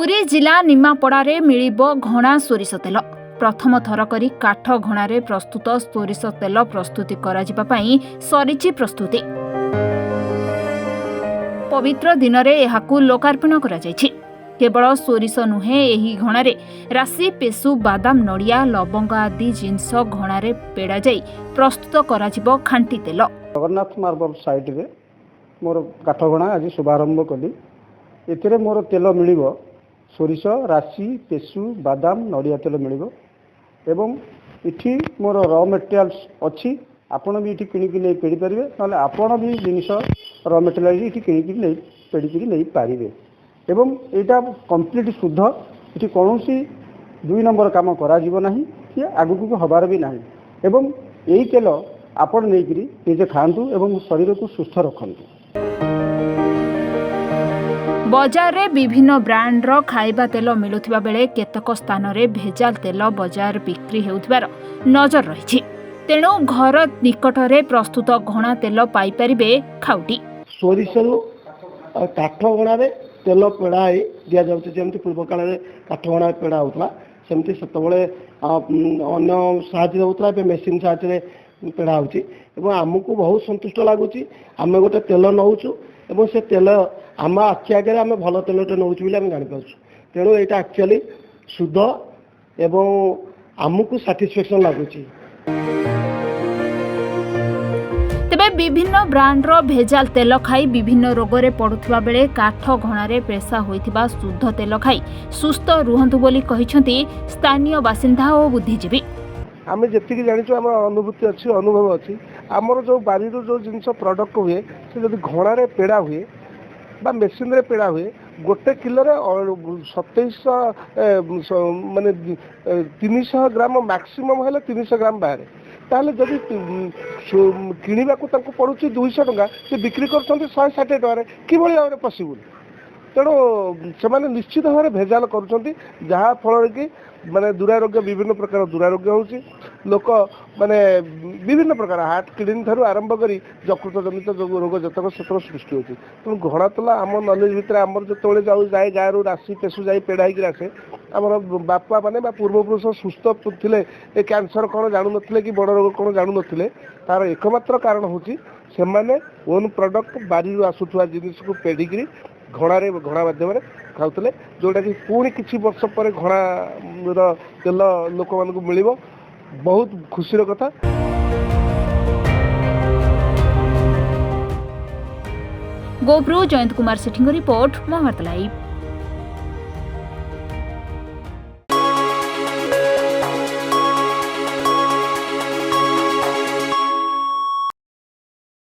पुरी जिला निमापड़ारे मिलिब घणा सोरिष तेल। प्रथम थर करी काठ घणारे प्रस्तुत सोरिष तेल प्रस्तुति कराजिबा पई सरिछि प्रस्तुति। पवित्र दिन रे एहाकु लोकार्पण करा जायछि। केवल सोरिष नुहे, एही घणारे राशि, पेसु, बादाम, नड़िया, लवंग आदि जिनस घणारे पेड़ा जाई प्रस्तुत कराजिबो खांटी तेल। जगन्नाथ मार्बल साइट रे मोर काठ घणा आज शुभारंभ कली। एथिरे मोर तेल मिलिबो सोरिष, राशि, पेसु, बादाम, नड़िया तेल मिलिबो एवं इठी मोर रॉ मटेरियल्स अछि। आपण भी इठी किनि कि नै पेड़ी परिबे, नले आपण भी जिनिस रॉ मटेरियल इठी किनि कि नै पेड़ी कि नै पारिबे एवं एटा कंप्लीट शुद्ध। इठी कोनोसी दुई नंबर काम करा जीवो नाही कि आगु को हबार भी नाही एवं एई तेल आपण नै करी निजे खांतु एवं शरीर को सुस्थ रखंतु। बजार रे विभिन्न ब्रांड रो खाइबा तेल मिलुथिबा बेले केतक स्थान रे भेजाल तेल बजार बिक्री हेउथिबार नजर रहिछि। तेणु घर निकट रे प्रस्तुत घणा तेल पाई परिबे खाउटी। सोरिषरु काठ घणारे तेल पेड़ा दिया जाउछि। जेमति पूर्व काल रे काठ घणा पेड़ा होतला सेमति सेतबेले अन्य साहाय्य होतला। बे मेसिन साहाय्य पेड़ा होछि एवं हमकु बहुत संतुष्ट लागुछि। आमे गोटे तेल नउछु एवं से तेल आम आखि आगे आम भल तेलटे नौचु बोली आम जापार्छु। तेणु यहाँ एक्चुअली शुद्ध एवं आमको साटिस्फैक्शन लगुच। तेबे विभिन्न ब्रांड रो भेजाल तेल खाई विभिन्न रोग रे पड़ुथिबा बेले काठ घणारे पेशा होइथिबा शुद्ध तेल खाई सुस्थ रुहंतु बोली कहिसंती स्थानीय बासिंदा और बुद्धिजीवी। आम जी जानी आम अनुभूति अच्छी अनुभव अच्छी। आमर जो बारी जो जिनस प्रडक्ट हुए से जब घणारे पेड़ा हुए बा मेसीन रे पेड़ा हुए गोटे किलो रे 2700 माने 300 ग्राम मैक्सिमम है 300 ग्राम बाहर। ताले जब किणवा को पड़ू 200 टंका से बिक्री कर 160 टकर कि भाव में पॉसिबल। तेणु से निश्चित भाव में भेजाल करा फल कि माने दुरारोग्य विभिन्न प्रकार दुरारोग्य होची। लोक माने विभिन्न प्रकार हार्ट किडनी ठारू आरंभ करी यकृत जनित रोग जतक सतक सृष्टि होची। तेणु घणा तेल आम नॉलेज भितर आमर जो जाए गाँव राशि पेशु जाए पेड़ा होकर आसे आमर बापा माने पूर्वपुरुष सुस्थ थिले कैंसर कौन जानू नथिले कि बड़ रोग कौन जानू नथिले। तार एकमात्र कारण होची से माने ओन प्रोडक्ट बारी आसुथुआ जिनिस को पेडिग्री घणा माध्यम खाऊले जोटा कि पुणी किछि वर्ष पर घणा तेल लोक मान को मिलिबो। बहुत खुशीर कथा। गोब्रू जयंत कुमार सेठी रिपोर्ट महाभारत लाइव।